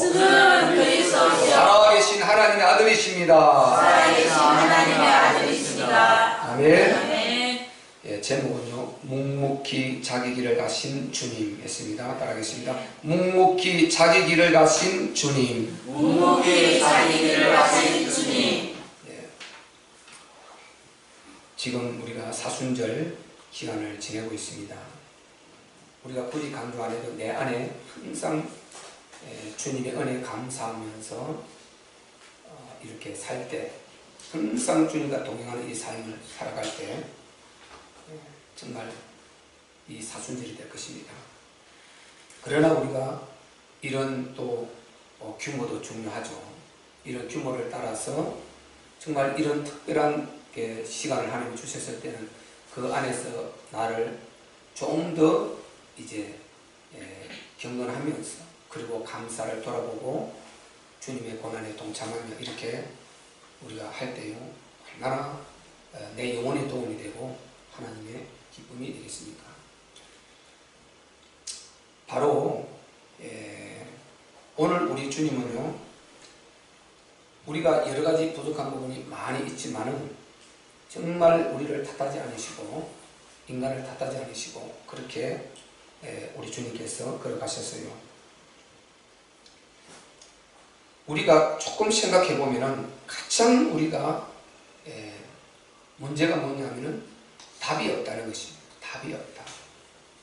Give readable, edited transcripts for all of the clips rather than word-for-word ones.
지금 그리스도시요 살아계신 하나님의 아들이십니다. 살아계신 하나님의 아들이십니다. 아멘. 아멘. 예, 제목은요, 묵묵히 자기 길을 가신 주님 했습니다. 따라하겠습니다. 묵묵히 자기 길을 가신 주님. 묵묵히 자기 길을 가신 주님. 예, 지금 우리가 사순절 기간을 지내고 있습니다. 우리가 굳이 강조 안 해도 내 안에 항상 주님의 은혜에 감사하면서 이렇게 살 때, 항상 주님과 동행하는 이 삶을 살아갈 때 정말 이 사순절이 될 것입니다. 그러나 우리가 이런 또 규모도 중요하죠. 이런 규모를 따라서 정말 이런 특별한 시간을 하나님 주셨을 때는 그 안에서 나를 좀 더 이제 경건하면서 그리고 감사를 돌아보고 주님의 고난에 동참하며 이렇게 우리가 할 때요 얼마나 내 영혼에 도움이 되고 하나님의 기쁨이 되겠습니까? 바로 오늘 우리 주님은요, 우리가 여러 가지 부족한 부분이 많이 있지만은 정말 우리를 탓하지 않으시고 인간을 탓하지 않으시고 그렇게 우리 주님께서 걸어가셨어요. 우리가 조금 생각해 보면은 가장 우리가 문제가 뭐냐면은 답이 없다는 것입니다. 답이 없다.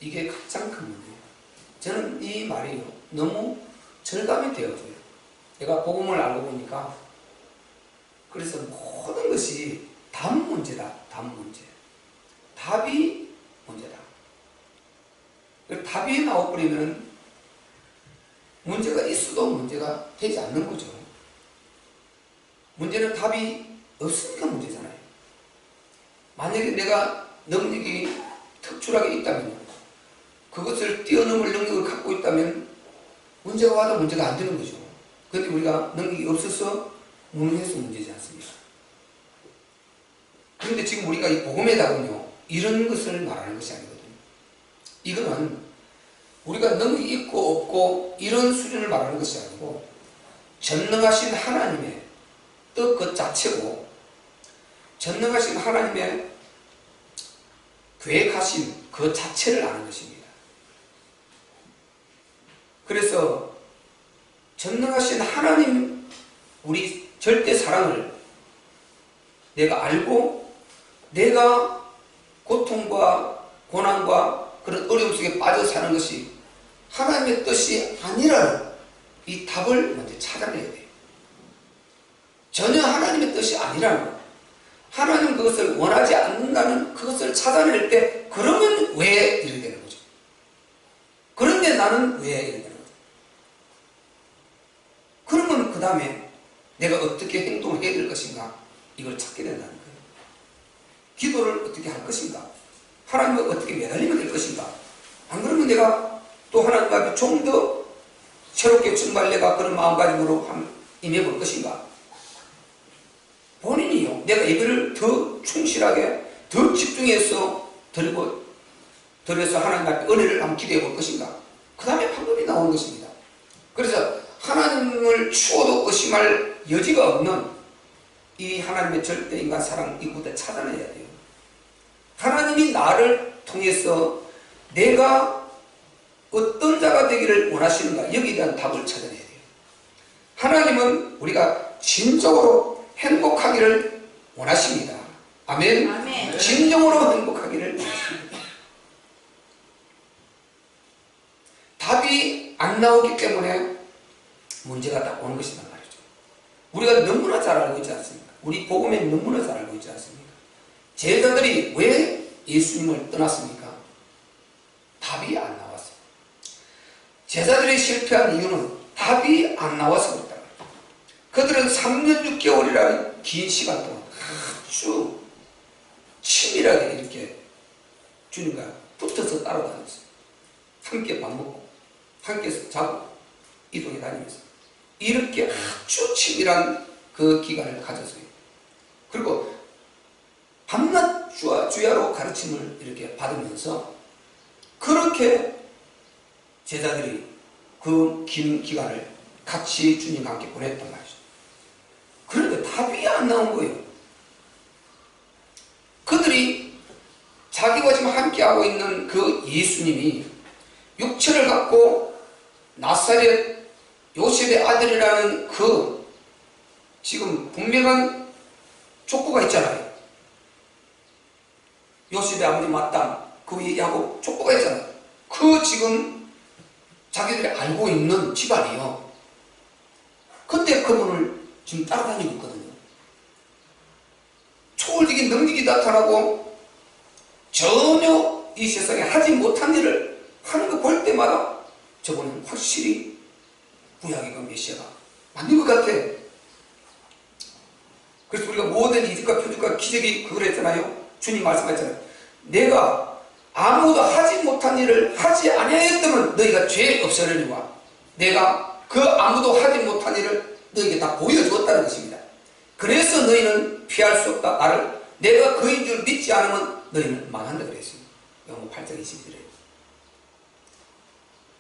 이게 가장 큰 문제예요. 저는 이 말이 너무 절감이 되어져요. 내가 복음을 알고 보니까 그래서 모든 것이 답 문제다. 답 문제. 답이 문제다. 답이 나와버리면 문제가 있어도 문제가 되지 않는 거죠. 문제는 답이 없으니까 문제잖아요. 만약에 내가 능력이 특출하게 있다면, 그것을 뛰어넘을 능력을 갖고 있다면 문제가 와도 문제가 안 되는 거죠. 그런데 우리가 능력이 없어서 무능해서 문제지 않습니까? 그런데 지금 우리가 이 복음에다가요 이런 것을 말하는 것이 아니거든요. 이거는 우리가 능력이 있고 없고 이런 수준을 말하는 것이 아니고 전능하신 하나님의 뜻 그 자체고 전능하신 하나님의 계획하신 그 자체를 아는 것입니다. 그래서 전능하신 하나님 우리 절대 사랑을 내가 알고 내가 고통과 고난과 그런 어려움 속에 빠져 사는 것이 하나님의 뜻이 아니라는 이 답을 먼저 찾아내야 돼요. 전혀 하나님의 뜻이 아니라는 것, 하나님 그것을 원하지 않는다는 그것을 찾아낼 때 그러면 왜 이렇게 되는 거죠? 그런데 나는 왜 이렇게 되는 거죠? 그러면 그 다음에 내가 어떻게 행동을 해야 될 것인가 이걸 찾게 된다는 거예요. 기도를 어떻게 할 것인가, 하나님과 어떻게 매달리면 될 것인가. 안 그러면 내가 또 하나님 앞에 좀 더 새롭게 정말 내가 그런 마음가짐으로 임해볼 것인가. 본인이요, 내가 예배를 더 충실하게 더 집중해서 드려서 하나님 앞에 은혜를 한번 기대해 볼 것인가. 그 다음에 방법이 나오는 것입니다. 그래서 하나님을 추워도 의심할 여지가 없는 이 하나님의 절대인간 사랑 이부터 찾아내야 돼요. 하나님이 나를 통해서 내가 어떤 자가 되기를 원하시는가, 여기에 대한 답을 찾아내야 돼요. 하나님은 우리가 진정으로 행복하기를 원하십니다. 아멘. 아멘. 진정으로 행복하기를 원하십니다. 답이 안 나오기 때문에 문제가 딱 오는 것이란 말이죠. 우리가 너무나 잘 알고 있지 않습니까? 우리 복음에 너무나 잘 알고 있지 않습니까? 제자들이 왜 예수님을 떠났습니까? 답이 안 나왔어요. 제자들이 실패한 이유는 답이 안 나와서 그렇다. 그들은 3년 6개월이라는 긴 시간 동안 아주 치밀하게 이렇게 주님과 붙어서 따라다녔어요. 함께 밥 먹고 함께 자고 이동해 다니면서 이렇게 아주 치밀한 그 기간을 가졌어요. 그리고 밤낮 주야로 가르침을 이렇게 받으면서 그렇게 제자들이 그 긴 기간을 같이 주님과 함께 보냈단 말이죠. 그런데 답이 안 나온 거예요. 그들이 자기와 지금 함께하고 있는 그 예수님이 육체를 갖고 나사렛 요셉의 아들이라는 그 지금 분명한 족보가 있잖아요. 요셉의 아버지 마땅, 그 야곱 족보가 있잖아요. 그 지금 자기들이 알고 있는 집안이요. 근데 그분을 지금 따라다니고 있거든요. 초월적인 능력이 나타나고 전혀 이 세상에 하지 못한 일을 하는 거 볼 때마다 저분은 확실히 구약의 그 메시아가 맞는 것 같아. 그래서 우리가 모든 이적과 표적과 기적이 그걸 했잖아요. 주님 말씀하셨잖아요. 내가 아무도 하지 못한 일을 하지 아니하였다면 너희가 죄 없으려니와 내가 그 아무도 하지 못한 일을 너희에게 다 보여주었다는 것입니다. 그래서 너희는 피할 수 없다. 나를 내가 그인 줄 믿지 않으면 너희는 망한다 그랬습니다. 영어 8장 22절에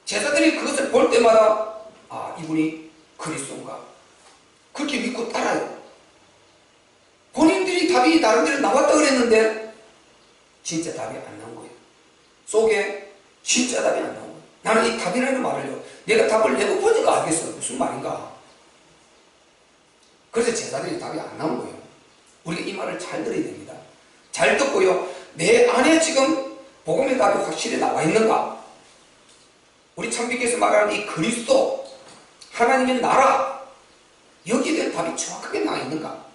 제자들이 그것을 볼 때마다 아, 이분이 그리스도인가 그렇게 믿고 따라요. 본인들이 답이 나름대로 나왔다 그랬는데 진짜 답이 안 나온 거예요. 속에 진짜 답이 안 나온 거예요. 나는 이 답이라는 말을요, 내가 답을 내고 보니까 알겠어. 무슨 말인가. 그래서 제자들이 답이 안 나온 거예요. 우리가 이 말을 잘 들어야 됩니다. 잘 듣고요, 내 안에 지금 복음의 답이 확실히 나와 있는가. 우리 참비께서 말하는 이 그리스도 하나님의 나라, 여기에 대한 답이 정확하게 나와 있는가.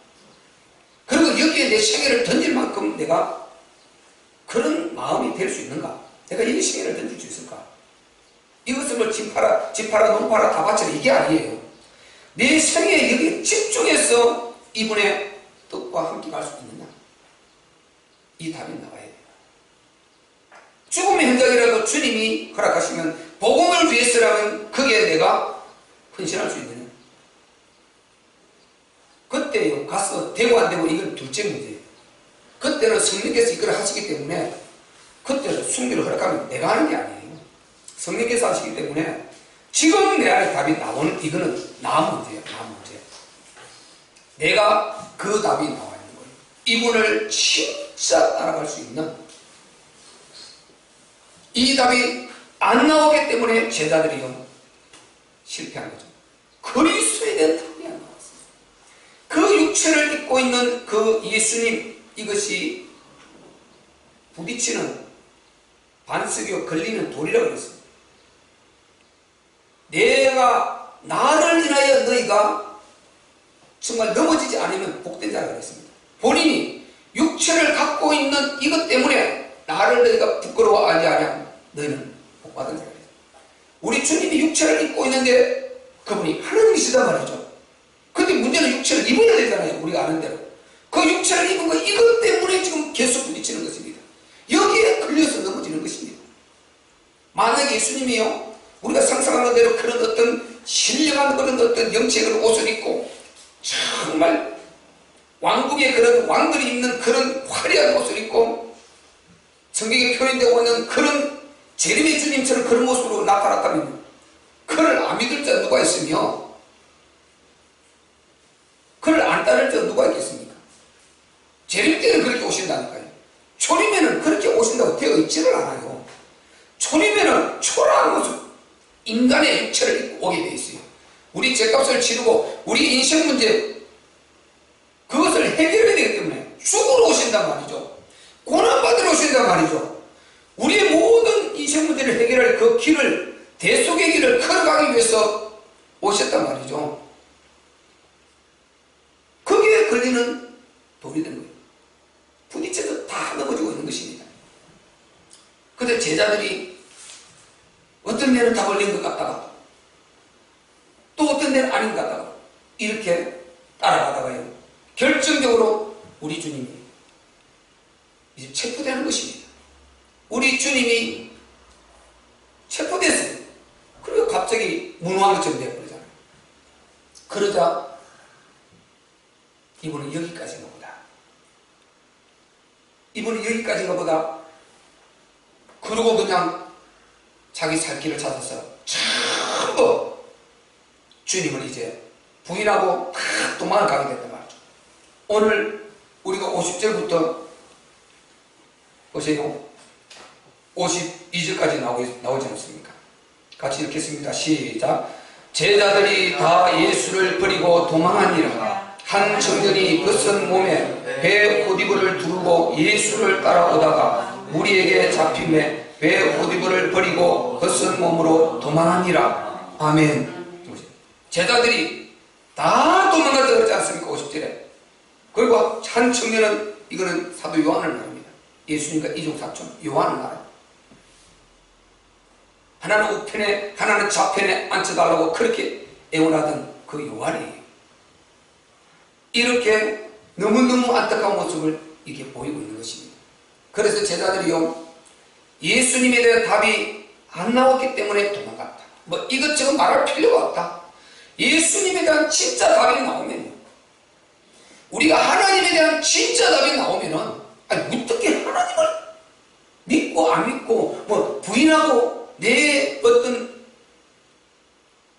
그리고 여기에 내 생애를 던질 만큼 내가 그런 마음이 될 수 있는가. 내가 이 생애를 던질 수 있을까. 이것을 뭐 집 팔아 논 팔아 다 바쳐라 이게 아니에요. 내 생애에 여기에 집중해서 이분의 뜻과 함께 갈 수 있느냐. 이 답이 나와야 돼요. 죽음의 현장이라도 주님이 허락하시면 복음을 위해서라면 거기에 내가 헌신할 수 있느냐. 그때요 가서 되고 안 되고 이건 둘째 문제예요. 그때는 성령께서 이걸 하시기 때문에 그때는 순교를 허락하면 내가 하는 게 아니에요. 성령께서 하시기 때문에 지금 내 안에 답이 나오는 이거는 나 문제예요. 나 문제. 내가 그 답이 나와 있는 거예요. 이분을 진짜 따라갈 수 있는 이 답이 안 나오기 때문에 제자들이요 실패한 거죠. 그리스도에 대한 답이 안 나왔어요. 그 육체를 입고 있는 그 예수님, 이것이 부딪히는 반석이요 걸리는 돌이라고 그랬습니다. 내가 나를 인하여 너희가 정말 넘어지지 않으면 복된 자라고 그랬습니다. 본인이 육체를 갖고 있는 이것 때문에 나를 너희가 부끄러워하지 않으면 너희는 복받은 자가 됐습니다. 우리 주님이 육체를 입고 있는데 그분이 하나님이시단 말이죠. 근데 문제는 육체를 입어야 되잖아요. 우리가 아는 대로. 그 육체를 입은 거 이것 때문에 지금 계속 부딪히는 것입니다. 여기에 걸려서 넘어지는 것입니다. 만약에 예수님이요 우리가 상상하는 대로 그런 어떤 신령한 그런 어떤 영체의 옷을 입고 정말 왕국의 그런 왕들이 입는 그런 화려한 옷을 입고 성경에 표현되고 있는 그런 재림의 주님처럼 그런 모습으로 나타났다면 그를 안 믿을 자 누가 있으며 그를 안 따를 자 누가 있겠습니까? 재림 때는 그렇게 오신다니까요. 초림에는 그렇게 오신다고 되어 있지를 않아요. 초림에는 초라한 모습, 인간의 육체를 입고 오게 되어 있어요. 우리 죗값을 치르고 우리 인생 문제 그것을 해결해야 되기 때문에 죽으러 오신단 말이죠. 고난받으러 오신단 말이죠. 우리의 모든 인생 문제를 해결할 그 길을, 대속의 길을 걸어가기 위해서 오셨단 말이죠. 거기에 걸리는 돌이 된 거예요. 부딪혀서 다 넘어지고 있는 것입니다. 그런데 제자들이 어떤 데는 답을 낸 것 같다가 또 어떤 데는 아닌 것 같다가 이렇게 따라가다가요 결정적으로 우리 주님이 이제 체포되는 것입니다. 우리 주님이 체포됐어요. 그리고 갑자기 무능한 것처럼 되어버리잖아요. 그러자 이분은 여기까지인가 보다. 이분은 여기까지인가 보다. 그러고 그냥 자기 살 길을 찾아서 전부 주님을 이제 부인하고 다 도망을 가게 됐단 말이죠. 오늘 우리가 50절부터 보세요. 52절까지 나오지 않습니까? 같이 읽겠습니다. 시작. 제자들이 다 예수를 버리고 도망하니라. 한 청년이 벗은 몸에 배 옷이불을 두르고 예수를 따라오다가 무리에게 잡힘에 배 옷이불을 버리고 벗은 몸으로 도망하니라. 아멘. 제자들이 다 도망갔다 그러지 않습니까? 50절에. 그리고 한 청년은, 이거는 사도 요한을 말합니다. 예수님과 이종사촌 요한을 말합니다. 하나는 우편에 하나는 좌편에 앉혀달라고 그렇게 애원하던 그 요한이에요. 이렇게 너무너무 안타까운 모습을 이렇게 보이고 있는 것입니다. 그래서 제자들이요, 예수님에 대한 답이 안 나왔기 때문에 도망갔다. 뭐 이것저것 말할 필요가 없다. 예수님에 대한 진짜 답이 나오면요, 우리가 하나님에 대한 진짜 답이 나오면은, 아니 어떻게 하나님을 믿고 안 믿고 뭐 부인하고 내 어떤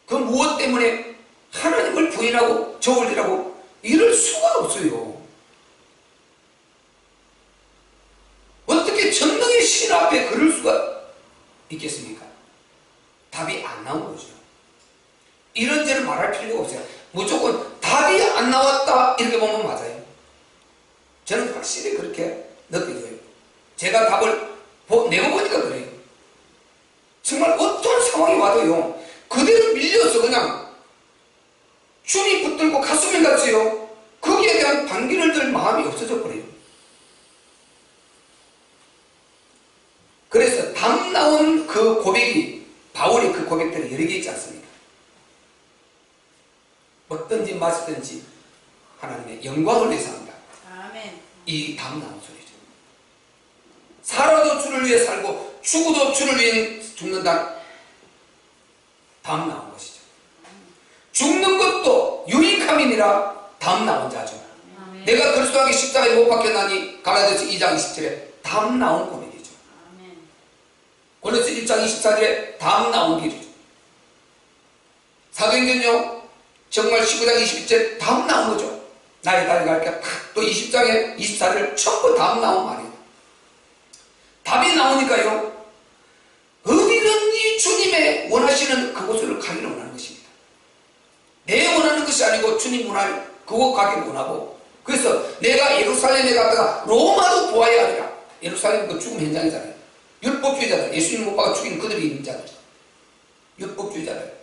그 무엇 때문에 하나님을 부인하고 저울리라고 이럴 수가 없어요. 어떻게 전능의 신 앞에 그럴 수가 있겠습니까? 답이 안 나온 거죠. 이런저런 말할 필요가 없어요. 무조건 답이 안 나왔다 이렇게 보면 맞아요. 저는 확실히 그렇게 느껴져요. 제가 답을 내고 보니까 그래요. 정말 어떤 상황이 와도요, 그대로 밀려서 그냥 주님 붙들고 가슴을 같이요, 거기에 대한 반기를 들 마음이 없어져 버려요. 그래서 답 나온 그 고백이, 바울의 그 고백들이 여러 개 있지 않습니까? 먹든지 마시든지 하나님의 영광을 위해서 한다. 아멘. 이 답 나온 소리죠. 살아도 주를 위해 살고 죽어도 주를 위해 죽는다. 답 나온 것이죠. 죽는 것도 유익함이니라. 답 나온 자죠. 아멘. 내가 그리스도에게 십자가에 못 박혔나니 갈라디아서 2장 27에 답 나온 고백이죠. 아멘. 고린도서 1장 24절에 답 나온 길이죠. 사도행전요, 정말 19장 21절 답 나온 거죠. 나의 다리 갈게 또 20장에 24절 전부 답 나온 말이에요. 답이 나오니까요, 어디든지 주님의 원하시는 그곳을 가기를 원하는 것입니다. 내 원하는 것이 아니고 주님 원할 그곳 가기를 원하고, 그래서 내가 예루살렘에 갔다가 로마도 보아야 하리라. 예루살렘 그 죽음 현장이잖아요. 율법주의자들, 예수님 못 박아 죽인 그들이 있는 자들, 율법주의자들,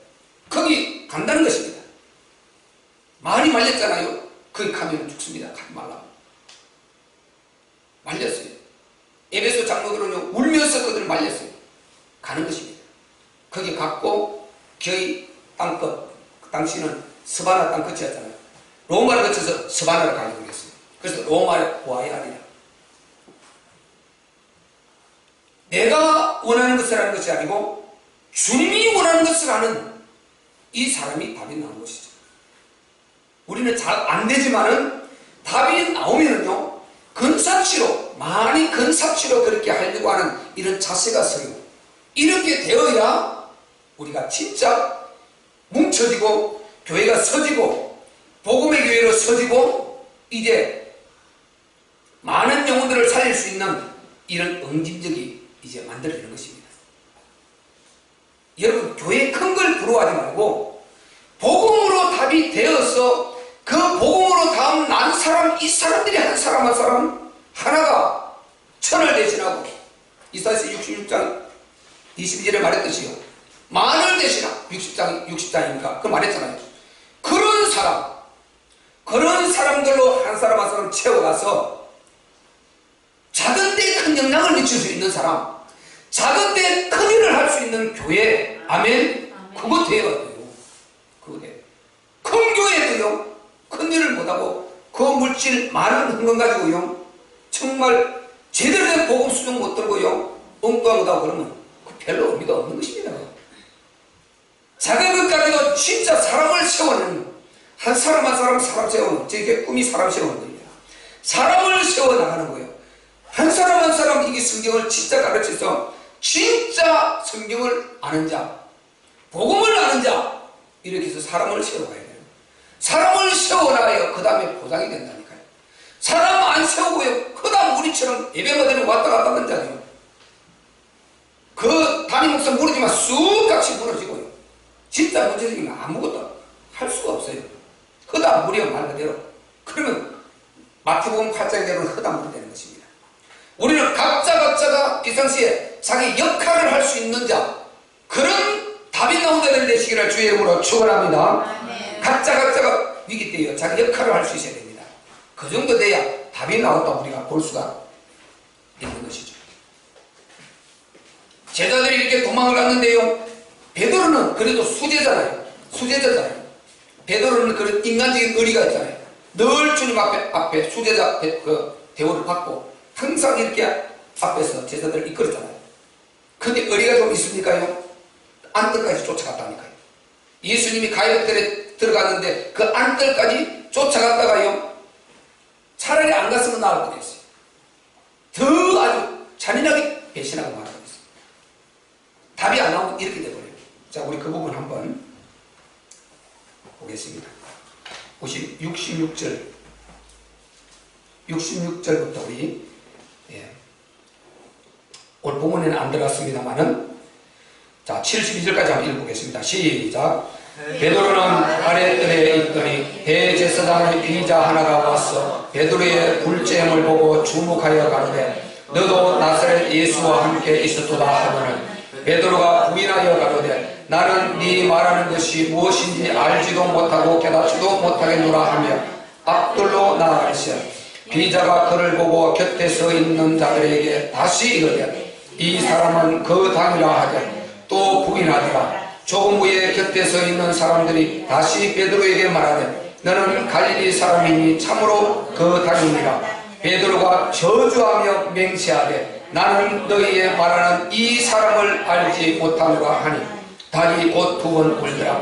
거기 간다는 것입니다. 많이 말렸잖아요. 거기 가면 죽습니다. 가지 말라고 말렸어요. 에베소 장로들은요, 울면서 그들을 말렸어요. 가는 것입니다. 거기 갔고, 거의 땅끝, 당시는 스바나 땅끝이었잖아요. 로마를 거쳐서 스바나를 가려고 했어요. 그래서 로마에 보아야 하리라. 내가 원하는 것을 하는 것이 아니고 주님이 원하는 것을 하는 이 사람이 답이 나온 것이죠. 우리는 잘 안 되지만은 답이 나오면은요, 근사치로, 많이 근사치로 그렇게 하려고 하는 이런 자세가 서요. 이렇게 되어야 우리가 진짜 뭉쳐지고 교회가 서지고 복음의 교회로 서지고 이제 많은 영혼들을 살릴 수 있는 이런 응집력이 이제 만들어지는 것입니다. 여러분, 교회 큰 걸 부러워하지 말고 복음으로 답이 되어서 그 복음으로 다음 난 사람, 이 사람들이 한 사람 한 사람 하나가 천을 대신하고, 이사야서 66장 22절에 말했듯이요, 만을 대신하고, 60장이니까 그 말했잖아요. 그런 사람들로 한 사람 한 사람 채워가서 작은 데 큰 영향을 미칠 수 있는 사람, 작은 데 큰 일을 할 수 있는 교회, 아멘. 그거 돼야 돼요. 그거 돼. 큰 교회도요, 큰 일을 못하고 그 물질 많은 흥건 가지고요, 정말 제대로 된 복음 수종 못 들고요, 엉뚱하다 그러면 그 별로 의미가 없는 것입니다. 작은 것 가지고 진짜 사람을 세우는, 한 사람 한 사람 세우는, 제 꿈이 사람 세우는 겁니다. 사람을 세워 나가는 거예요. 한 사람 한 사람 이게 성경을 진짜 가르쳐서 진짜 성경을 아는 자, 복음을 아는 자, 이렇게 해서 사람을 세워가야 돼요. 사람을 세워놔야 그 다음에 보장이 된다니까요. 사람 안 세우고요, 그 다음 우리처럼 예배가 되면 왔다 갔다 하는 자요. 그 담임 목사 무너지면 쑥같이 무너지고요. 진짜 문제적이면 아무것도 할 수가 없어요. 흑암 무려 말 그대로. 그러면 마태복음 8장대로는 흑암물이 되는 것입니다. 우리는 각자가 비상시에 자기 역할을 할 수 있는 자, 그런 답이 나온 자들 되시기를 주의 이름으로 축원합니다. 각자가 위기 때에 자기 역할을 할 수 있어야 됩니다. 그 정도 돼야 답이 나왔다 우리가 볼 수가 있는 것이죠. 제자들이 이렇게 도망을 갔는데요, 베드로는 그래도 수제자잖아요. 베드로는 그런 인간적인 의리가 있잖아요. 늘 주님 앞에 수제자 대우를 받고 항상 이렇게 앞에서 제자들을 이끌었잖아요. 근데 의리가 좀 있습니까요? 안뜰까지 쫓아갔다니까요. 예수님이 가야뜰에 들어갔는데 그 안뜰까지 쫓아갔다가요, 차라리 안 갔으면 나을 뻔했어요. 더 아주 잔인하게 배신하고 말하고 있어요. 답이 안 나오면 이렇게 돼버려요. 자, 우리 그 부분 한번 보겠습니다. 66절부터 우리, 오늘 본문에는 안 들어갔습니다만은, 자, 72절까지 한번 읽어보겠습니다. 시작. 베드로는 아랫뜰에 있더니 대제사장의 비자 하나가 와서 베드로의 굴잼을 보고 주목하여 가로되 너도 나사렛 예수와 함께 있었도다 하거늘 베드로가 부인하여 가로되 나는 네 말하는 것이 무엇인지 알지도 못하고 깨닫지도 못하겠노라 하며 앞뜰로 나아가시어 비자가 그를 보고 곁에 서 있는 자들에게 다시 이르되 이 사람은 그 당이라 하되 또 부인하더라. 조금 후에 곁에 서 있는 사람들이 다시 베드로에게 말하되 너는 갈릴리 사람이니 참으로 그 당이니라. 베드로가 저주하며 맹세하되 나는 너희의 말하는 이 사람을 알지 못하노라 하니 닭이 곧 두 번 울더라.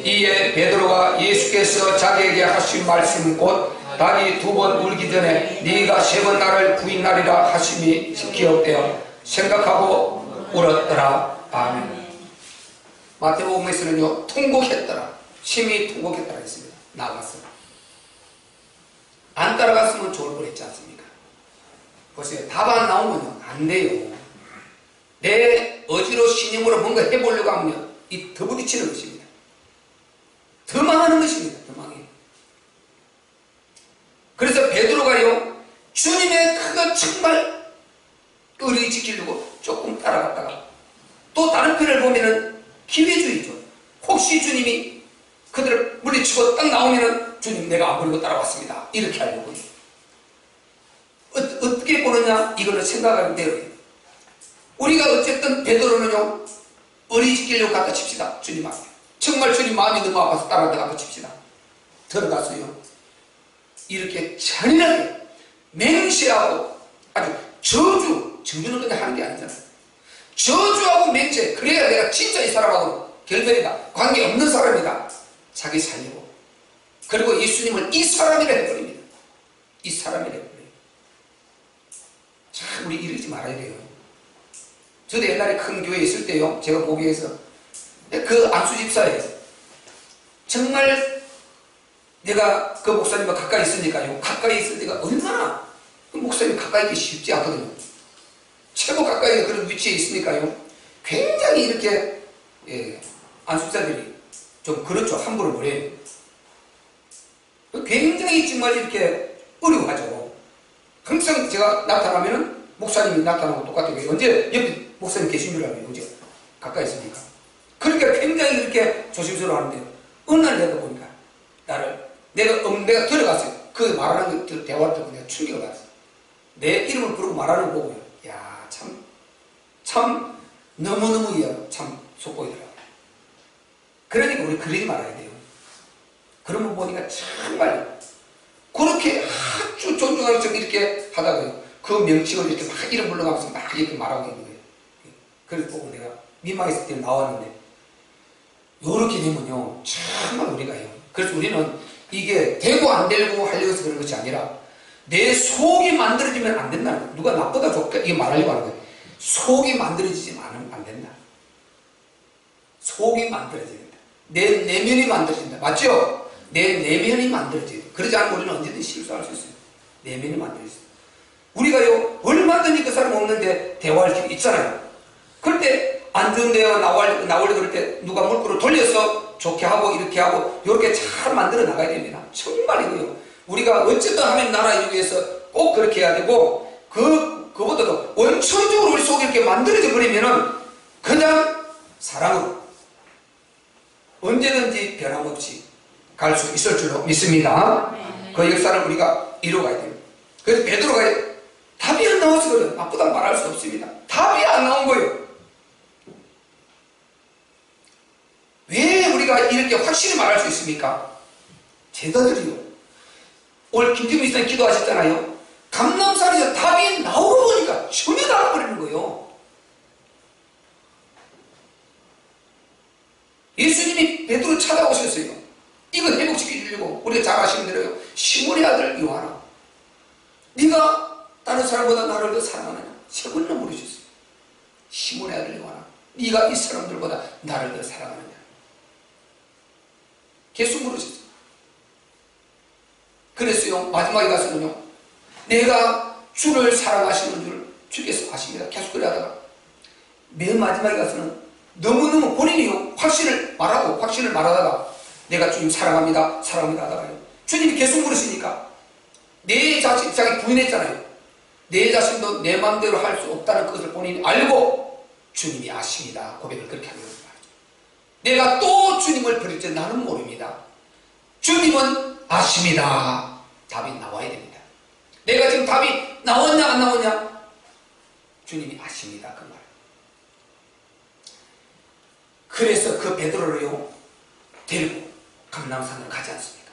이에 베드로가 예수께서 자기에게 하신 말씀 곧 닭이 두 번 울기 전에 네가 세 번 나를 부인하리라 하심이 기억되어 생각하고 울었더라. 아멘. 마태복음에서는요, 통곡했더라. 심히 통곡했더라 했습니다. 나갔어. 안 따라갔으면 좋을 뻔했지 않습니까? 보세요. 답 안 나오면 안 돼요. 내 어지로 신념으로 뭔가 해보려고 하면 더 부딪히는 것입니다. 더 망하는 것입니다. 더 망해요. 그래서 베드로가요, 주님의 그거 정말 의리 지키려고 조금 따라갔다가 또 다른 편을 보면은 기회주의죠. 혹시 주님이 그들을 물리치고 딱 나오면은 주님 내가 안 버리고 따라왔습니다. 이렇게 하려고요. 어떻게 보느냐? 이거는 생각하는 대로예요. 우리가 어쨌든 베드로는요, 어리지키려고 갖다 칩시다. 주님 앞에. 정말 주님 마음이 너무 아파서 따라다 갖다 칩시다. 들어가서요, 이렇게 잔인하게 맹세하고 아주 저주는 그냥 하는 게 아니잖아요. 저주하고 맹세, 그래야 내가 진짜 이 사람하고 결별이다, 관계없는 사람이다, 자기 살리고, 그리고 예수님을 이 사람이라 해버립니다. 이 사람이라 해버려요. 참 우리 이러지 말아야 돼요. 저도 옛날에 큰 교회에 있을 때요, 제가 보기에서 그 안수 집사에 정말 내가 그 목사님과 가까이 있으니까요, 가까이 있을 때가 얼마나 그 목사님 가까이 있기 쉽지 않거든요. 최고 가까이 그런 위치에 있으니까요, 굉장히 이렇게, 안수자들이 좀 그렇죠. 함부로 못해요. 굉장히 정말 이렇게 어려워하죠. 항상 제가 나타나면은 목사님이 나타나고 똑같아요. 언제 옆에 목사님 계신 줄 알아요. 언제 가까이 있으니까. 그러니까 굉장히 이렇게 조심스러워 하는데, 어느 날 내가 보니까 내가 들어갔어요. 그 말하는 그 대화를 듣고 내가 충격을 받았어요. 내 이름을 부르고 말하는 거 보고요, 야, 참 너무너무 참 속보이더라고요. 그러니까 우리 그러지 말아야 돼요. 그런 거 보니까 정말 그렇게 아주 존중하는 척 이렇게 하다가요, 그 명칭을 이렇게 막 이름 불러가면서 막 이렇게 말하고 있는 거예요. 그래서 보고 내가 민망했을 때 나왔는데, 요렇게 되면요, 정말 우리가요, 그래서 우리는 이게 되고 안 되고 하려고 해서 그런 것이 아니라 내 속이 만들어지면 안 된다는 거예요. 누가 나보다 좋게 이게 말하려고 하는 거예요. 속이 만들어지지 않으면 안 된다. 속이 만들어져야 된다. 내 내면이 만들어진다. 맞죠? 내 내면이 만들어져야 돼. 그러지 않으면 우리는 언제든 실수할 수 있어요. 내면이 만들어져요. 우리가요, 얼마든지 그 사람 없는데 대화할 수 있잖아요. 그럴 때 안 좋은 대화 나오려고 그럴 때 누가 물꼬를 돌려서 좋게 하고 이렇게 하고 이렇게 잘 만들어 나가야 됩니다. 정말이고요. 우리가 어쨌든 하나님 나라 이루기 위해서 꼭 그렇게 해야 되고, 그보다도 원천적으로 우리 속에 이렇게 만들어져 버리면은 그냥 사랑으로 언제든지 변함없이 갈 수 있을 줄로 믿습니다. 그 역사를 우리가 이루어가야 돼요. 그래서 베드로가 답이 안 나와서 그래요. 나쁘다 말할 수 없습니다. 답이 안 나온 거예요. 왜 우리가 이렇게 확실히 말할 수 있습니까? 제자들이요. 오늘 김진미 목사님 기도하셨잖아요. 감람산에서 답이 나오고 보니까 전혀 달라버리는 거예요. 예수님이 베드로 찾아오셨어요. 이거 회복시켜 주려고. 우리가 잘 아시는 대로요. 시몬의 아들 요한아, 네가 다른 사람보다 나를 더 사랑하느냐? 세 번이나 물으셨어요. 시몬의 아들 요한아, 네가 이 사람들보다 나를 더 사랑하느냐? 계속 물으셨어요. 그랬어요. 마지막에 가서는요, 내가 주를 사랑하시는 줄 주께서 아십니다. 계속 그래 하다가 맨 마지막에 가서는 너무너무 본인이 확신을 말하다가 내가 주님 사랑합니다 하다가요, 주님이 계속 물으시니까 내 자신, 자기 부인했잖아요. 내 자신도 내 마음대로 할 수 없다는 것을 본인이 알고 주님이 아십니다 고백을 그렇게 하는 거죠. 내가 또 주님을 버릴지 나는 모릅니다. 주님은 아십니다. 답이 나와야 됩니다. 내가 지금 답이 나왔냐 안 나왔냐? 주님이 아십니다. 그 말. 그래서 그 베드로를요 데리고 감람산으로 가지 않습니까?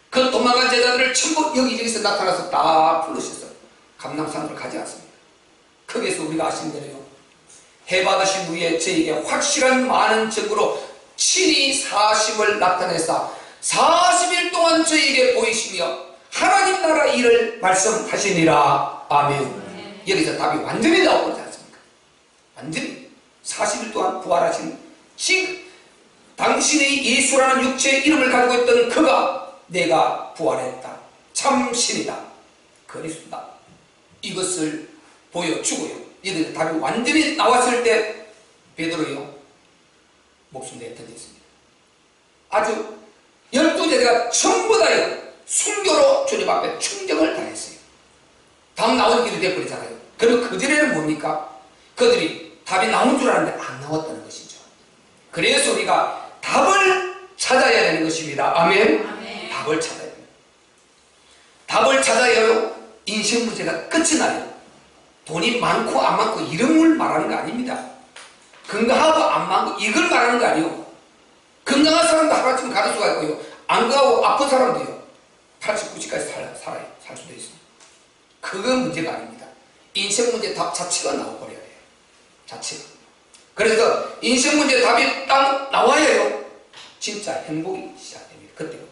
그 도망간 제자들을 전부 여기저기서 나타나서 다 부르셨어요. 감람산으로 가지 않습니다. 거기에서 우리가 아시는 대로요, 해 받으신 후에 저에게 확실한 많은 증거로 친히 사심을 나타내사 40일 동안 저에게 보이시며 하나님 나라 일을 말씀하시니라. 아멘. 여기서 답이 완전히 나오지 않습니까? 완전히 40일 동안 부활하신 지금 당신의 예수라는 육체의 이름을 가지고 있던 그가 내가 부활했다, 참 신이다, 그리스도다, 이것을 보여주고요. 이들 답이 완전히 나왔을 때 베드로요 목숨 내던졌습니다. 아주 12제자가 전부 다요 순교로 주님 앞에 충정을 다했어요. 다음 나온 길이 되어버리잖아요. 그리고 그전에는 뭡니까? 그들이 답이 나온 줄 알았는데 안 나왔다는 것이죠. 그래서 우리가 답을 찾아야 되는 것입니다. 아멘. 아멘. 답을 찾아야 돼요. 답을 찾아야요 인생 문제가 끝이 나요. 돈이 많고 안 많고 이런 걸 말하는 거 아닙니다. 건강하고 안 많고 이걸 말하는 거 아니에요. 건강한 사람도 하루아침에 가질 수가 있고요, 안 건강하고 아픈 사람도요 80, 90까지 살아요. 살 수도 있어요. 그건 문제가 아닙니다. 인생 문제 답 자체가 나와버려야 돼요. 자체가. 그래서 인생 문제 답이 딱 나와야요 진짜 행복이 시작됩니다. 그때부터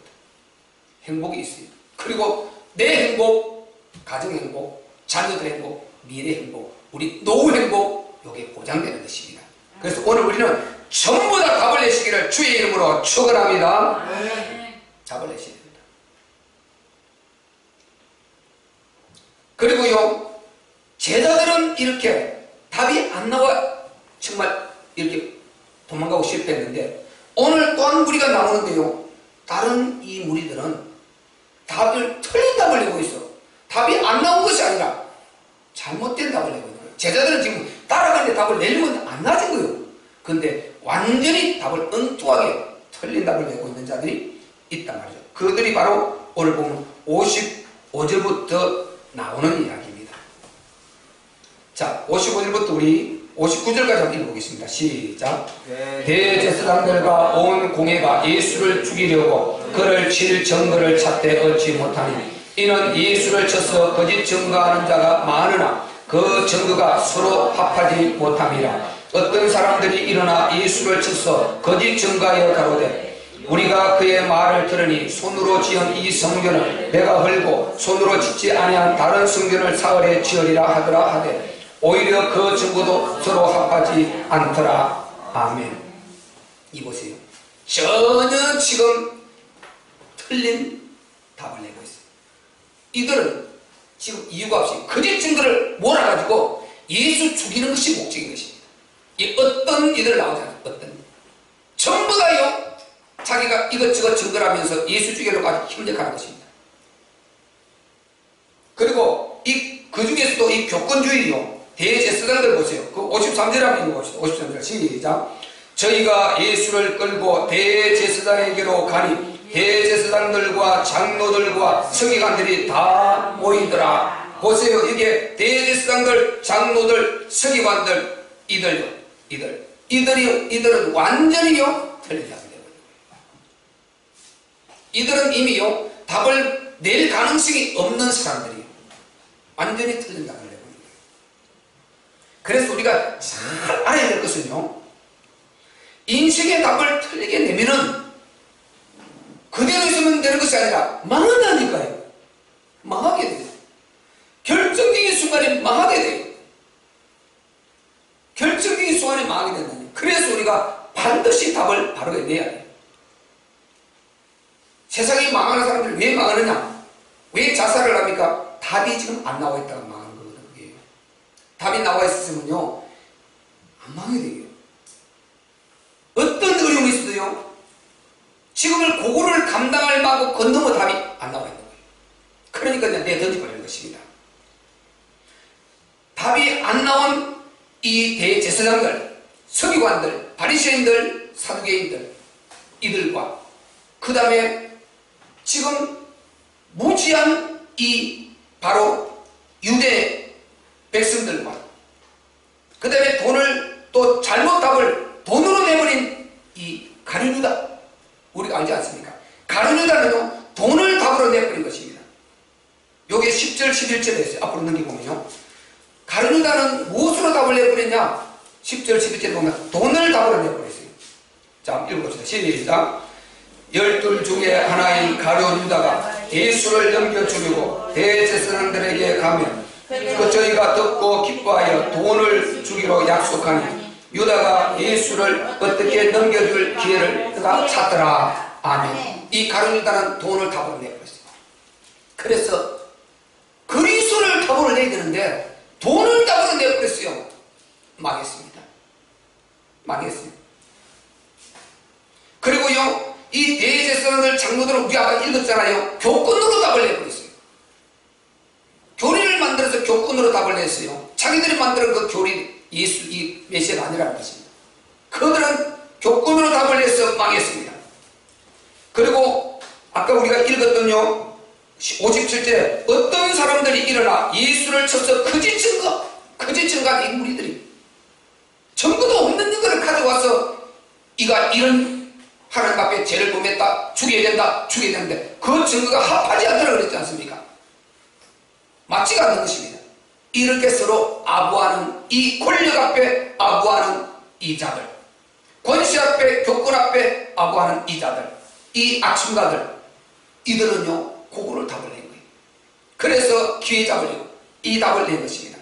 행복이 있어요. 그리고 내 행복, 가정 행복, 자녀들 행복, 미래 행복, 우리 노후 행복, 이게 보장되는 것입니다. 그래서 오늘 우리는 전부 다 답을 내시기를 주의 이름으로 축원합니다. 답을 내셔야 됩니다. 그리고요 제자들은 이렇게 답이 안 나와 정말 이렇게 도망가고 실패했는데, 오늘 또한 무리가 나오는데요 다른 이 무리들은 답을 틀린 답을 내고 있어. 답이 안 나온 것이 아니라 잘못된 답을 내고 있는 거예요. 제자들은 지금 따라가는데 답을 내려고 했는데 안 나진 거예요. 근데 완전히 답을 엉뚱하게 틀린 답을 내고 있는 자들이 있단 말이죠. 그들이 바로 오늘 보면 55절부터 나오는 이야기입니다. 자, 55절부터 우리 59절까지 한번 읽어보겠습니다. 시작. 대제사장들과 온 공회가 예수를 죽이려고 그를 칠 증거를 찾되 얻지 못하니, 이는 예수를 쳐서 거짓 증거하는 자가 많으나 그 증거가 서로 합하지 못함이라. 어떤 사람들이 일어나 예수를 쳐서 거짓 증거하여 가로되, 우리가 그의 말을 들으니 손으로 지은 이 성전을 내가 헐고 손으로 짓지 아니한 다른 성전을 사흘에 지으리라 하더라 하되, 오히려 그 증거도 서로 합하지 않더라. 아멘. 이보세요. 전혀 지금 틀린 답을 내고 있어요. 이들은 지금 이유가 없이 거짓 증거를 몰아가지고 예수 죽이는 것이 목적인 것입니다. 이 어떤 이들 나오지 않아요. 어떤 전부 다요 자기가 이것저것 증거를 하면서 예수 죽이려고 아주 협력하는 것입니다. 그리고 그 중에서도 이 교권주의요 대제사장들 보세요. 그 53절 한번 읽어봅시다. 53절 시작. 저희가 예수를 끌고 대제사장에게로 가니 대제사장들과 장로들과 서기관들이 다 모이더라. 보세요. 이게 대제사장들, 장로들, 서기관들 이들은 완전히요 틀린 답을 내버린 거예요. 이들은 이미요 답을 낼 가능성이 없는 사람들이에요. 완전히 틀린 답을 내버린 거예요. 그래서 우리가 잘 알아야 될 것은요, 인생의 답을 틀리게 내면은 그대로 있으면 되는 것이 아니라 망한다니까요. 망하게 돼요. 결정적인 순간에 망하게 돼요. 결정적인 순간에 망하게 된다니. 그래서 우리가 반드시 답을 바르게 내야 돼요. 세상이 망하는 사람들이 왜 망하느냐? 왜 자살을 합니까? 답이 지금 안 나와 있다가 망하는 거거든요. 그게. 답이 나와 있으면요 안 망하게 돼요. 어떤 어려움이 있어도요 지금을 고구를 감당할 만하고 건너면 답이 안 나와 있는 거예요. 그러니까 내 던져버리는 것입니다. 답이 안 나온 이 대제사장들, 서기관들, 바리새인들, 사두개인들 이들과 그 다음에 지금 무지한 이 바로 유대 백성들과 그 다음에 돈을 또 잘못 답을 돈으로 내버린 이 가룟유다, 우리가 알지 않습니까? 가룟유다는요 돈을 답으로 내버린 것입니다. 요게 10절 11절에 있어요. 앞으로 넘기보면요 가룟유다는 무엇으로 답을 내버렸냐? 10절 11절에 보면 돈을 답으로 내버렸어요. 자 읽어봅시다. 시작. 12 중에 하나인 가룟유다가 예수를 넘겨주려고 대제사장들에게 가면 그 저희가 듣고 기뻐하여 돈을 주기로 약속하니 유다가 예수를 어떻게 넘겨줄 기회를 그가 찾더라. 아멘. 이 가룟유다는 돈을 답으로 내버렸어요. 그래서 그리스도를 답으로 내야 되는데 돈을 답으로 내버렸어요. 망했습니다. 망했어요. 그리고요 이 대제사장들 장로들은 우리 아까 읽었잖아요. 교권으로 답을 내버렸어요. 교리를 만들어서 교권으로 답을 냈어요. 자기들이 만드는 그 교리 예수 이 메시아가 아니라는 것입니다. 그들은 교권으로 답을 내서 망했습니다. 그리고 아까 우리가 읽었던요 57절에 어떤 사람들이 일어나 예수를 쳐서 거짓 증거한 인물들이 증거도 없는 증거를 가져와서 이가 이런 하나님 앞에 죄를 범했다, 죽여야 된다, 죽여야 되는데 그 증거가 합하지 않더라 그랬지 않습니까? 맞지가 않는 것입니다. 이렇게 서로 아부하는 이 권력 앞에 아부하는 이 자들, 권세 앞에 교권 앞에 아부하는 이 자들, 이 악순가들, 이들은요 고구를 답을 낸 거예요. 그래서 기회 잡으려고 이 답을 낸 것입니다.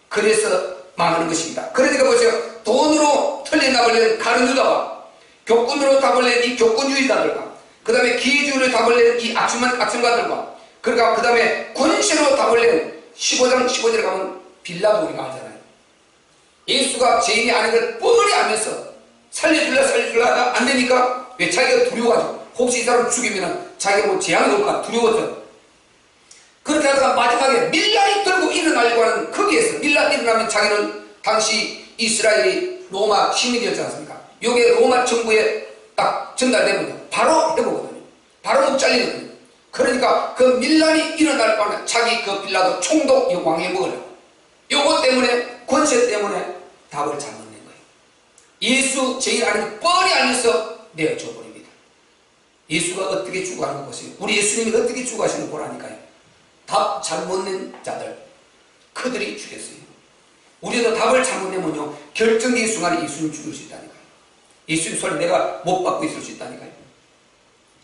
그래서 망하는 것입니다. 그러니까 보세요. 돈으로 틀린 답을 낸 가룟유다와 교권으로 답을 낸 이 교권주의자들과 그 다음에 기회주의로 답을 낸 이 악순가들과 그러니까 그 다음에 권세로 답을 낸 15장 15절에 가면 빌라도 우리가 알잖아요. 예수가 죄인이 아닌 걸 뻔히 알면서 살려줄라 안 되니까 왜 자기가 두려워가지고 혹시 이 사람 죽이면 자기가 뭐 재앙이 올까 두려웠죠. 그렇게 하다가 마지막에 밀란이 들고 일어나려고 하는 거기에서 밀란이 일어나면 자기는 당시 이스라엘이 로마 시민이었지 않습니까? 요게 로마 정부에 딱 전달되면요 바로 해보거든요. 바로 목 잘리거든요. 그러니까 그 밀란이 일어날 바에 자기 그 빌라도 총독 왕에 먹으려고 요것 때문에 권세 때문에 답을 잘못 낸 거예요. 예수 죄인 아닌 뻔히 알면서 내어줘 버립니다. 예수가 어떻게 죽어가는 거 보세요. 우리 예수님이 어떻게 죽어가시는 거 보라니까요. 답 잘못 낸 자들 그들이 죽였어요. 우리도 답을 잘못 내면요 결정적인 순간에 예수님 죽일 수 있다니까요. 예수님 손에 내가 못 받고 있을 수 있다니까요.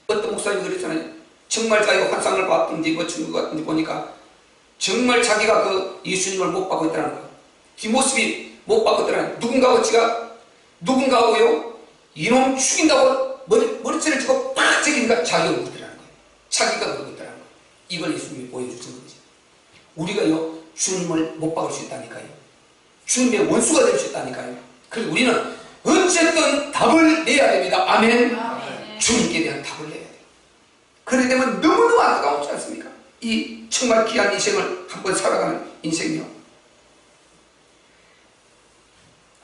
어떤 목사님이 그랬잖아요. 정말 자기가 환상을 봤든지 뭐 증거 같은지 보니까 정말 자기가 그 예수님을 못 받고 있다는 거예요. 뒷모습이 못 받고 있다는 거예요. 누군가하고요 이놈 죽인다고 머리채를 쥐고 팍 제기니까 자기가 울더라는 거예요. 자기가 그러고 있더라는 거예요. 이걸 예수님이 보여주신 거지. 우리가요, 주님을 못 박을 수 있다니까요. 주님의 원수가 될 수 있다니까요. 그래서 우리는 어쨌든 답을 내야 됩니다. 아멘. 주님께 대한 답을 내야 돼요. 그러게 되면 너무너무 안타까웠지 않습니까? 이 정말 귀한 인생을 한번 살아가는 인생이요.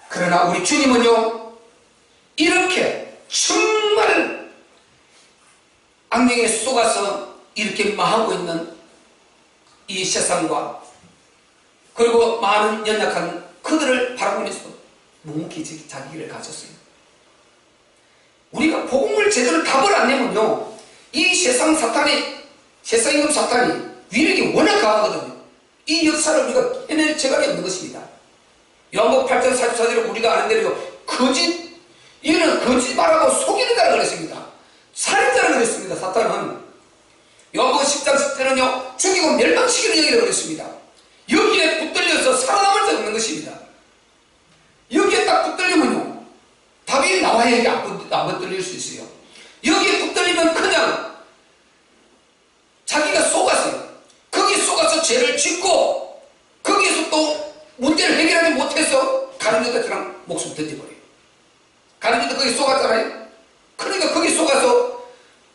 그러나 우리 주님은요, 이렇게 정말 악령에 속아서 이렇게 망하고 있는 이 세상과 그리고 많은 연약한 그들을 바라보면서도 묵묵히 자기 길을 가졌어요. 우리가 복음을 제대로 답을 안 내면요, 이 세상 세상의 사탄이 위력이 워낙 강하거든요. 이 역사를 우리가 해낼 재간이 없는 것입니다. 요한복음 8장 44절에 우리가 아는 대로 이는 거짓말하고 속이는 자라 그랬습니다. 살인자라 그랬습니다. 사탄은 요한복음 10장 10절은요, 죽이고 멸망시키는 영이라고 그랬습니다. 여기에 붙들려서 살아남을 수 없는 것입니다. 여기에 딱 붙들리면요, 답이 나와야 이게 안 붙들릴 수 있어요. 여기에 붙들리면 그냥 자기가 속았어요. 거기 속아서 죄를 짓고 거기에서 또 문제를 해결하지 못해서 가룟 유다처럼 목숨 던져버려요. 가룟 유다 거기 속았잖아요. 그러니까 거기 속아서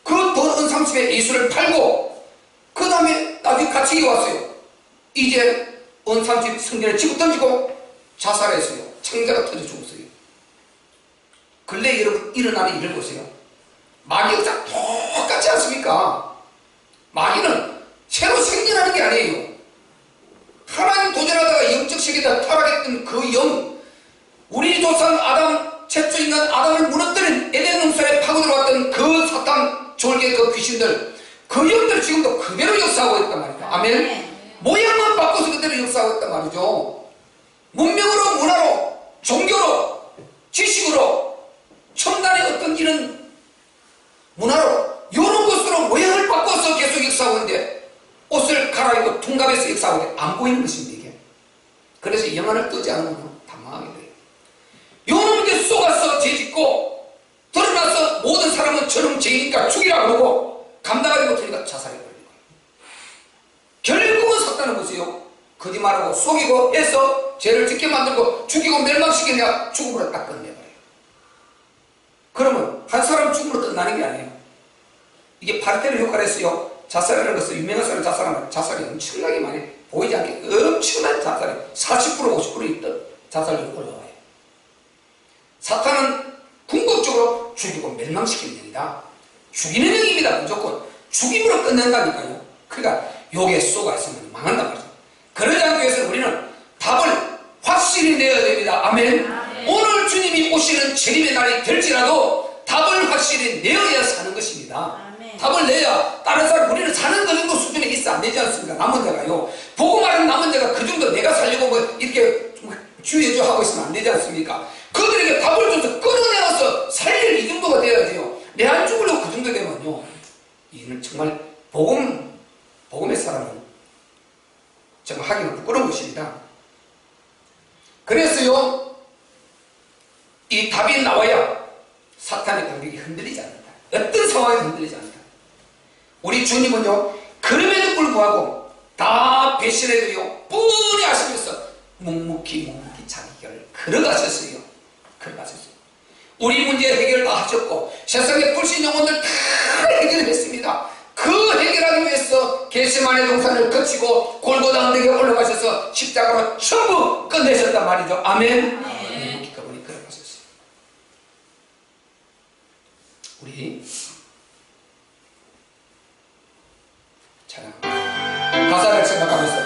그 돈 은삼십에 예수를 팔고 그 다음에 나중에 갇히게 왔어요. 이제 은삼십 성전에 집어 던지고 자살했어요. 창자가 터져 죽었어요. 근래 여러분 일어나는 일을 보세요. 마귀 역사 똑같지 않습니까? 마귀는 새로 생겨나는 게 아니에요. 하나님 도전하다가 영적 세계에다 타락했던 그 영, 우리 조상 아담, 최초 인간 아담을 무너뜨린 에덴 동산에 파고들어왔던 그 사탄, 졸개 그 귀신들, 그 영들 지금도 그대로 역사하고 있단 말이죠. 아멘. 모양만 바꿔서 그대로 역사하고 있단 말이죠. 문명으로, 문화로, 종교로, 지식으로, 첨단의 어떤 이런 문화로, 이런 것으로 모양을 바꿔서 계속 역사하고 있는데, 옷을 갈아입고 둔갑해서 역사하고 있는데 안 보이는 것입니다, 이게. 그래서 영안을 뜨지 않으면 다 망하게 돼요. 요놈에게 속아서 죄짓고 드러나서 모든 사람은 저놈 죄니까 죽이라고 그러고 감당하지 못하니까 자살해버리는 거예요. 결국은 사탄은 보세요. 거짓말하고 속이고 해서 죄를 짓게 만들고 죽이고 멸망시키냐 죽음으로 딱 끝내버려요. 그러면 한 사람 죽음으로 끝나는 게 아니에요. 이게 파르테르 효과를 했어요. 자살이라는 것은 유명한 사람 자살하면 자살이 엄청나게 많이 보이지 않게 엄청난 자살이 40% 50% 있던 자살률이 올라와요. 사탄은 궁극적으로 죽이고 멸망시키는 영이다. 죽이는 영입니다. 무조건 죽임으로 끝낸다니까요. 그러니까 욕에 쏘가 있으면 망한단 말이죠. 그러지 않기 위해서 우리는 답을 확실히 내야 됩니다. 아멘. 오늘 주님이 오시는 재림의 날이 될지라도 답을 확실히 내어야 사는 것입니다. 답을 내야 다른 사람, 우리는 사는 그 정도 수준에 있어 안 되지 않습니까? 남은 자가요. 보고말하는 남은 자가 그 정도 내가 살려고 뭐 이렇게 주의해줘 하고 있으면 안 되지 않습니까? 그들에게 답을 줘서 끌어내어서 살릴 이 정도가 돼야 돼요. 내 안 죽으려고 그 정도 되면요, 이는 정말 복음의 사람은 정말 하기는 부끄러운 것입니다. 그래서요, 이 답이 나와야 사탄의 공격이 흔들리지 않는다. 어떤 상황에도 흔들리지 않는다. 우리 주님은요, 그럼에도 불구하고 다 배신해도요, 뻔히 아시면서 묵묵히 자기 길을 걸어가셨어요. 우리 문제 해결 다 하셨고 세상의 불신 영혼들 다 해결했습니다. 그 해결하기 위해서 겟세마네 동산을 거치고 골고다 언덕에 올라가셔서 십자가로 전부 끝내셨단 말이죠. 아멘. 묵묵히 그분이 걸어가셨어요. 우리 찬양 가사를 생각하면서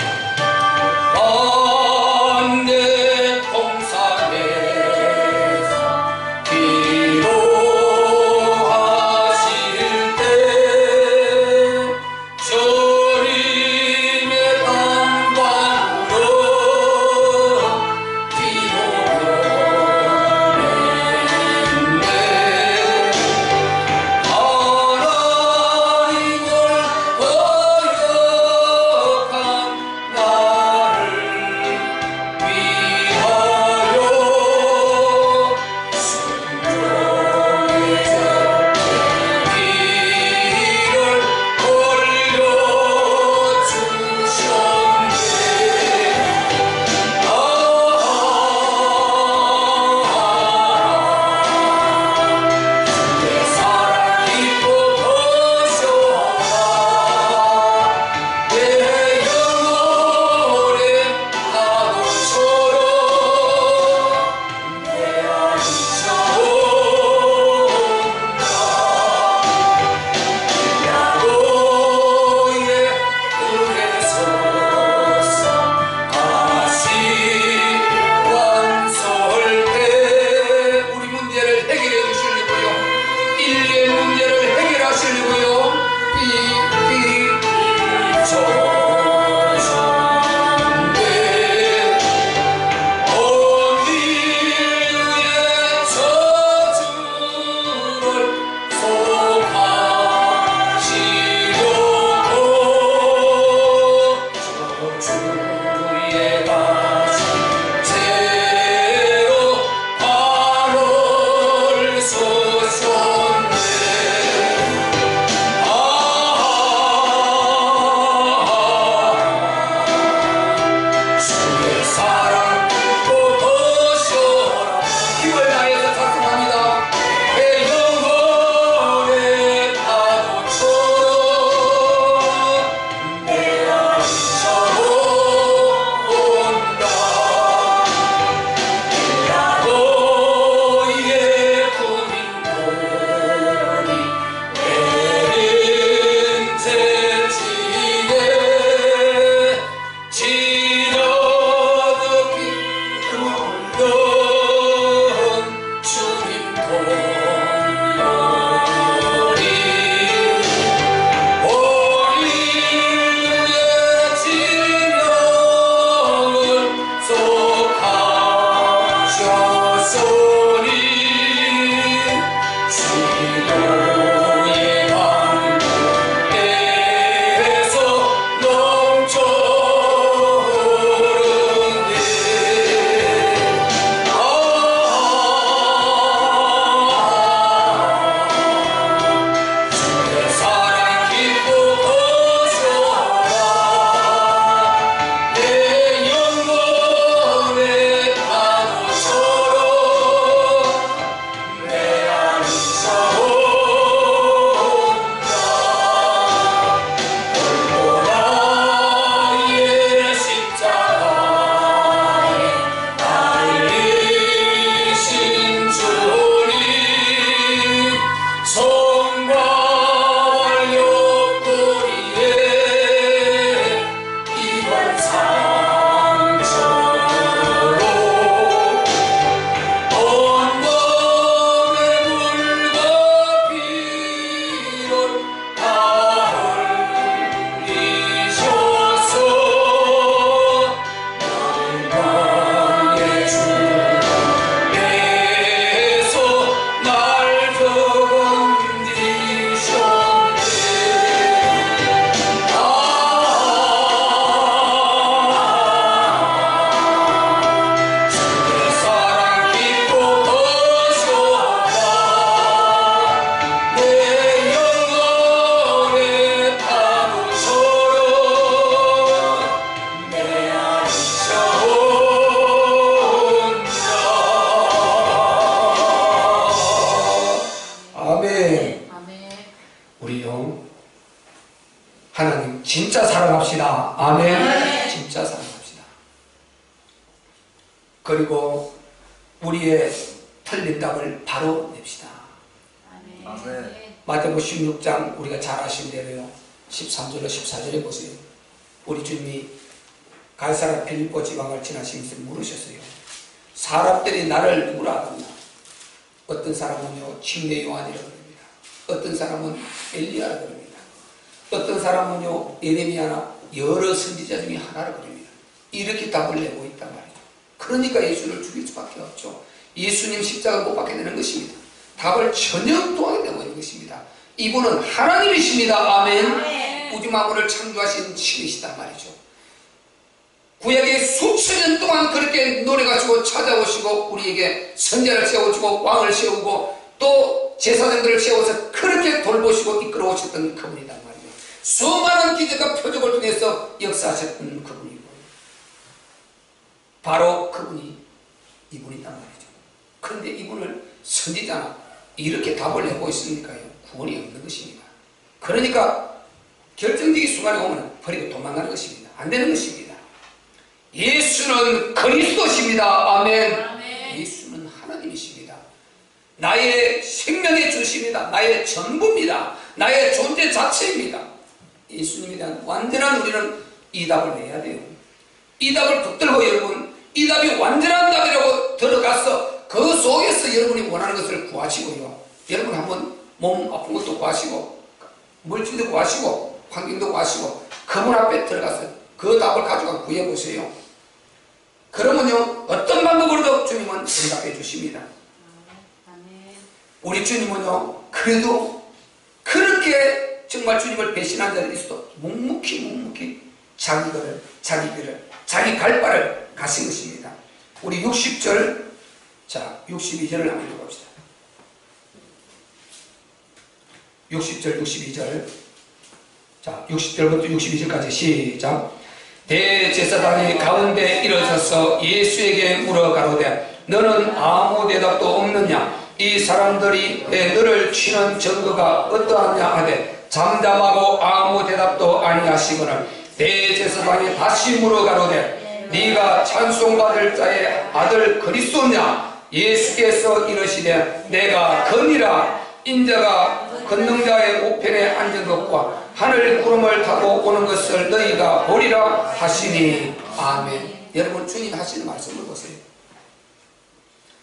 하나님 진짜 사랑합시다. 아멘. 아멘. 진짜 사랑합시다. 그리고 우리의 틀린 답을 바로 냅시다. 아멘. 마태복음 16장 우리가 잘 아시는 대로요. 13절로 14절에 보세요. 우리 주님이 갈사라 빌립보 지방을 지나시면서 물으셨어요. 사람들이 나를 누구라 하느냐? 어떤 사람은요 침례 요한이라고 합니다. 어떤 사람은 엘리야라고 합니다. 어떤 사람은요 예레미야나 여러 선지자 중에 하나라고 합니다. 이렇게 답을 내고 있단 말이죠. 그러니까 예수를 죽일 수밖에 없죠. 예수님 십자가 못 박게 되는 것입니다. 답을 전혀 또하게 되고 있는 것입니다. 이분은 하나님이십니다. 아멘. 아멘. 우주 만물을 창조하신 신이시단 말이죠. 구약에 수천 년 동안 그렇게 노래가지고 찾아오시고 우리에게 선자를 세워주고 왕을 세우고 또 제사장들을 세워서 그렇게 돌보시고 이끌어 오셨던 그분이단 말이에요. 수많은 기적과 표적을 통해서 역사하셨던 그분이고 바로 그분이 이분이단 말이죠. 그런데 이분을 선지자나 이렇게 답을 내고 있으니까요 구원이 없는 것입니다. 그러니까 결정적인 순간에 오면 버리고 도망가는 것입니다. 안 되는 것입니다. 예수는 그리스도십니다. 아멘. 아멘. 예수는 하나님이십니다. 나의 생명의 주십니다. 나의 전부입니다. 나의 존재 자체입니다. 예수님에 대한 완전한 우리는 이 답을 내야 돼요. 이 답을 붙들고 여러분 이 답이 완전한 답이라고 들어가서 그 속에서 여러분이 원하는 것을 구하시고요. 여러분 한번 몸 아픈 것도 구하시고 물질도 구하시고 환경도 구하시고 그분 앞에 들어가서 그 답을 가지고 구해보세요. 그러면요 어떤 방법으로도 주님은 응답해 주십니다. 우리 주님은요 그래도 그렇게 정말 주님을 배신한 자들이 있어도 묵묵히 자기 길을 자기 갈 바를 가신 것입니다. 우리 60절 자 62절을 한번 읽어봅시다. 60절 62절 자 60절부터 62절까지 시작. 대제사장이 가운데 일어서서 예수에게 물어 가로되 너는 아무 대답도 없느냐? 이 사람들이 너를 치는 증거가 어떠하냐 하되 잠잠하고 아무 대답도 아니하시거늘 대제사장이 다시 물어 가로되 네가 찬송받을 자의 아들 그리스도냐? 예수께서 이르시되 내가 거니라. 인자가 권능자의 우편에 앉은 것과 하늘 구름을 타고 오는 것을 너희가 보리라 하시니 아멘. 여러분 주님 하시는 말씀을 보세요.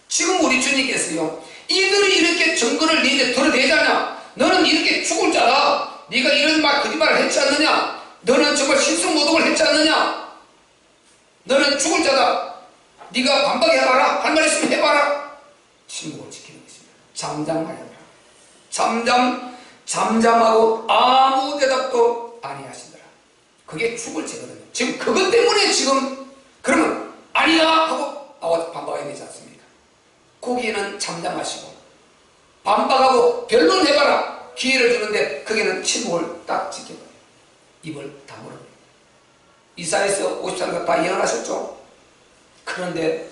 지금 우리 주님께서요 이들이 이렇게 증거를 너희한테 들어대잖아. 너는 이렇게 죽을 자다. 네가 이런 말 거짓말을 했지 않느냐? 너는 정말 신성모독을 했지 않느냐? 너는 죽을 자다. 네가 반박해봐라. 할 말 있으면 해봐라. 침묵을 지키는 것입니다. 잠잠하여라. 잠잠하고 아무 대답도 아니하시더라. 그게 죽을 죄거든요. 지금 그것 때문에 지금 그러면 아니야 하고 나와서 반박해야 되지 않습니까? 거기에는 잠잠하시고 반박하고 변론해봐라 기회를 주는데 거기는 침묵을 딱 지켜봐요. 입을 다물어요. 이사야서 54년 다 예언하셨죠? 그런데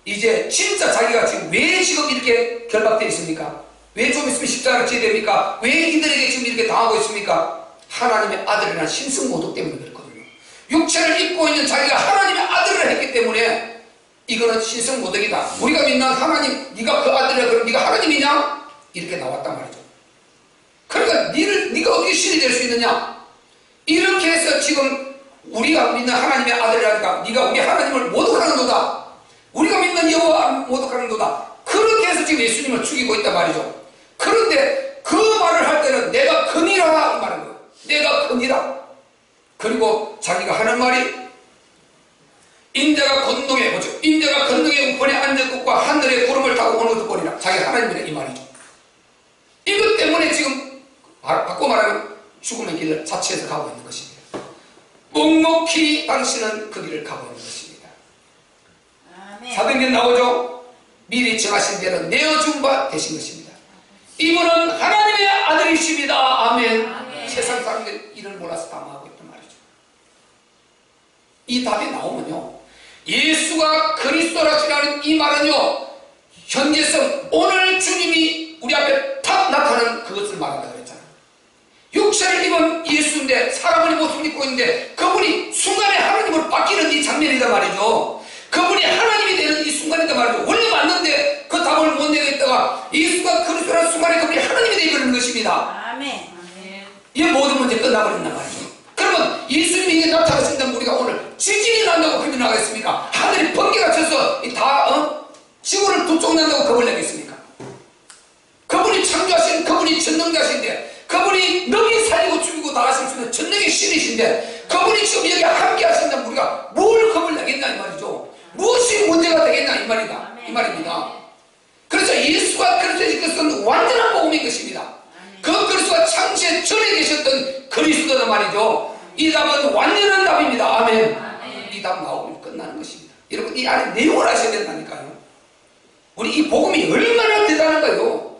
이제 진짜 자기가 지금 왜 지금 이렇게 결박되어 있습니까? 왜 좀 있으면 십자가를 지어야 됩니까? 왜 이들에게 지금 이렇게 당하고 있습니까? 하나님의 아들이라는 신성모독 때문에 그렇거든요. 육체를 입고 있는 자기가 하나님의 아들을 했기 때문에 이거는 신성모독이다. 우리가 믿는 하나님, 네가 그 아들이라 그럼 네가 하나님이냐? 이렇게 나왔단 말이죠. 그러니까 네가 어떻게 신이 될 수 있느냐? 이렇게 해서 지금 우리가 믿는 하나님의 아들이라니까 네가 우리 하나님을 모독하는도다. 우리가 믿는 여호와 모독하는도다. 그렇게 해서 지금 예수님을 죽이고 있단 말이죠. 그런데 그 말을 할 때는 내가 근이라 말하는 거예요. 내가 근이라. 그리고 자기가 하는 말이 인자가 건너에 뭐죠? 인자가 건너에 우편에 앉은 것과 하늘의 구름을 타고 오는 것도 보리라. 자기가 하나님이라 이 말이죠. 이것 때문에 지금 바꿔 말하면 죽음의 길 자체에서 가고 있는 것입니다. 묵묵히 당신은 그 길을 가고 있는 것입니다. 사도행전 나오죠? 미리 정하신 대로 내어준 바 되신 것입니다. 이분은 하나님의 아들이십니다. 아멘. 아멘. 세상 사람들이 이를 몰라서 당하고 있단 말이죠. 이 답이 나오면요 예수가 그리스도라시라는 이 말은요 현재성 오늘 주님이 우리 앞에 탁 나타나는 그것을 말한다 그랬잖아요. 육체를 입은 예수인데 사람의 모습을 입고 있는데 그분이 순간에 하나님으로 바뀌는 이 장면이란 말이죠. 그분이 하나님이 되는 이 순간이란 말이죠. 원래 맞는데 그 답을 못 내겠다가 예수가 그리스도라는 순간에 그분이 하나님이 되어버리는 것입니다. 아멘. 이 모든 문제 끝나버린단 말이죠. 그러면 예수님이 나타나신다면 우리가 오늘 지진이 난다고 겁이 나겠습니까? 하늘이 번개가 쳐서 지구를 두 쪽 난다고 겁을 내겠습니까? 그분이 창조하신 그분이 전능자신데 그분이 너희 살리고 죽이고 다 하실 수 있는 전능의 신이신데 그분이 지금 여기 함께 하신다면 우리가 뭘 겁을 내겠냐 이 말이죠. 무엇이 문제가 되겠냐 이 말입니다. 그래서 예수가 그리스도의 것은 완전한 복음인 것입니다. 그 그리스도가 창세 전에 계셨던 그리스도란 말이죠. 이 답은 완전한 답입니다. 아멘. 이 답 나오면 끝나는 것입니다. 여러분 이 안에 내용을 아셔야 된다니까요. 우리 이 복음이 얼마나 대단한가요?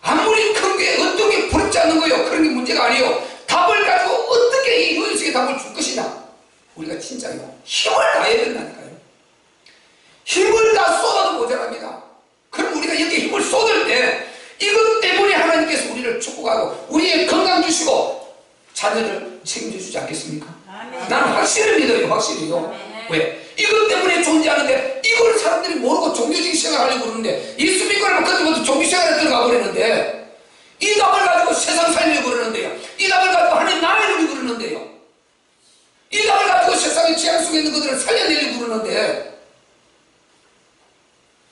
아무리 큰 게 어떤 게 부럽지 않는 거예요. 그런 게 문제가 아니에요. 답을 가지고 어떻게 이 요셉에게 답을 줄 것이냐. 우리가 진짜요 힘을 다해야 된다니까요. 힘을 다 쏟아도 모자랍니다. 그럼 우리가 여기에 힘을 쏟을 때 이것 때문에 하나님께서 우리를 축복하고 우리의 건강 주시고 자녀를 책임져 주지 않겠습니까? 아멘. 나는 확실히 믿어요. 확실히요. 아멘. 왜? 이것 때문에 존재하는데 이걸 사람들이 모르고 종교적인 생활을 하려고 그러는데 예수 믿고 나면 그때부터 종교 생활에 들어가 버리는데 이 답을 가지고 세상 살려고 그러는데요. 이 답을 가지고 하나님 나라를 누리고 그러는데요. 이 답을 가지고 세상의 재앙 속에 있는 것들을 살려내려고 그러는데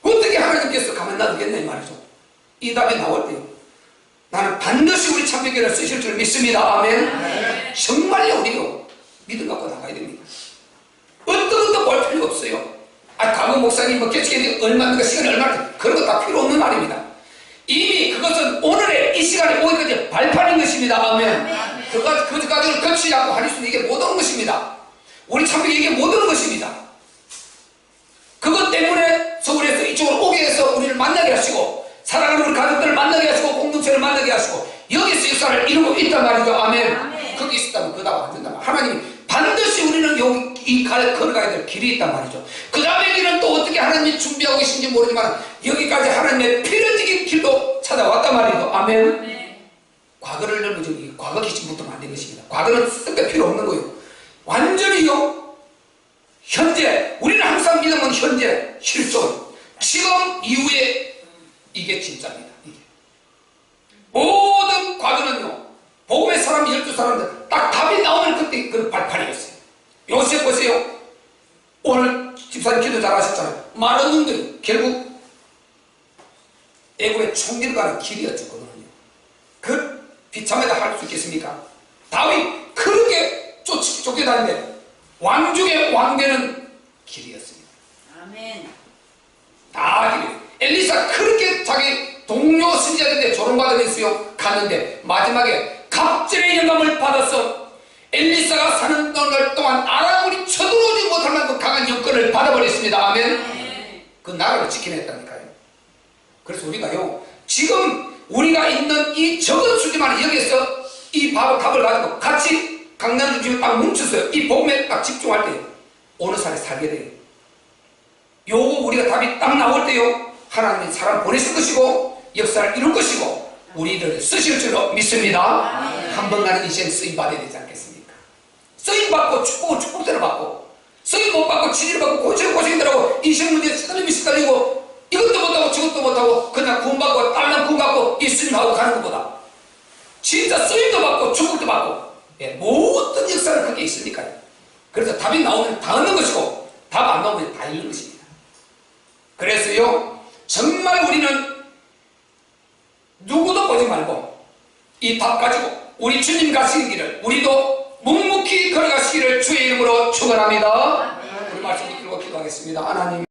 어떻게 하나님께서 가만 놔두겠냐 이 말이죠. 이 답이 나올 때요. 나는 반드시 우리 참배교회를 쓰실 줄 믿습니다. 아멘. 정말요 우리요. 믿음 갖고 나가야 됩니다. 어떤 것도 볼 필요 없어요. 과거 목사님 개척에 얼마나 시간이 얼마나 그런 거 다 필요 없는 말입니다. 이미 그것은 오늘의 이 시간에 오기까지 발판인 것입니다. 아멘. 그까지를 거치지 않고 할 수 있는 이게 못 오는 것입니다. 우리 참배교회 이게 못 오는 것입니다. 그것 때문에 서울에서 이쪽으로 오게 해서 우리를 만나게 하시고 사랑하는 우리 가족들을 만나게 하시고 공동체를 만나게 하시고 여기서 역사를 이루고 있단 말이죠. 아멘. 거기 있었다면 그 다음 안 된다면 하나님이 반드시 우리는 여기 이 걸어가야 될 길이 있단 말이죠. 그 다음의 길은 또 어떻게 하나님이 준비하고 계신지 모르지만 여기까지 하나님의 필연적인 길로 찾아왔단 말이죠. 아멘. 과거를 넘어지고 과거 기침부터 만든 것입니다. 과거는 쓸데 필요 없는 거예요. 완전히요. 현재 우리는 항상 믿으면 현재 실존 지금 이후에 이게 진짜입니다. 이게. 모든 과거는요 복음의 사람 12사람들 딱 답이 나오면 그때 그 발판이었어요. 요셉 보세요. 오늘 집사님 기도 잘 하셨잖아요. 많은 놈들이 결국 애굽의 총리로 가는 길이었거든요. 그 비참하다 할 수 있겠습니까? 다윗 그렇게 쫓겨다니는데 왕중의 왕되는 길이었습니다. 아멘. 다 길이에요. 엘리사 그렇게 자기 동료 선지자들한테 조롱받으면서요 갔는데 마지막에 갑절의 영감을 받아서 엘리사가 사는 날 동안 아람이 쳐들어오지 못할 만큼 강한 영권을 받아버렸습니다. 아멘. 그 나라를 지켜냈다니까요. 그래서 우리가요 지금 우리가 있는 이 적은 수지만 여기에서 이 답을 가지고 같이 강단을 지금 딱 뭉쳐서요 이 복음에 딱 집중할 때 어느 살에 살게 돼요. 요거 우리가 답이 딱 나올 때요 하나님이 사람 보내실 것이고 역사를 이룰 것이고 우리를 쓰실 줄로 믿습니다. 한 번 가는 인생 쓰임 받아야 되지 않겠습니까? 쓰임 받고 축복대로 받고 쓰임 못 받고 지지를 받고 고생들하고 인생 문제에 시달리고 이것도 못하고 저것도 못하고 그냥 구원받고 딸랑 구원받고 예수님하고 가는 것보다 진짜 쓰임도 받고 축복도 받고 모든 역사는 그게 있으니까요. 그래서 답이 나오면 다 얻는 것이고 답 안 나오면 다 잃는 것입니다. 그래서요 정말 우리는 누구도 보지 말고 이 답 가지고 우리 주님 가시는 길을 우리도 묵묵히 걸어가시기를 주의 이름으로 축원합니다. 우리 말씀 읽고 기도하겠습니다. 하나님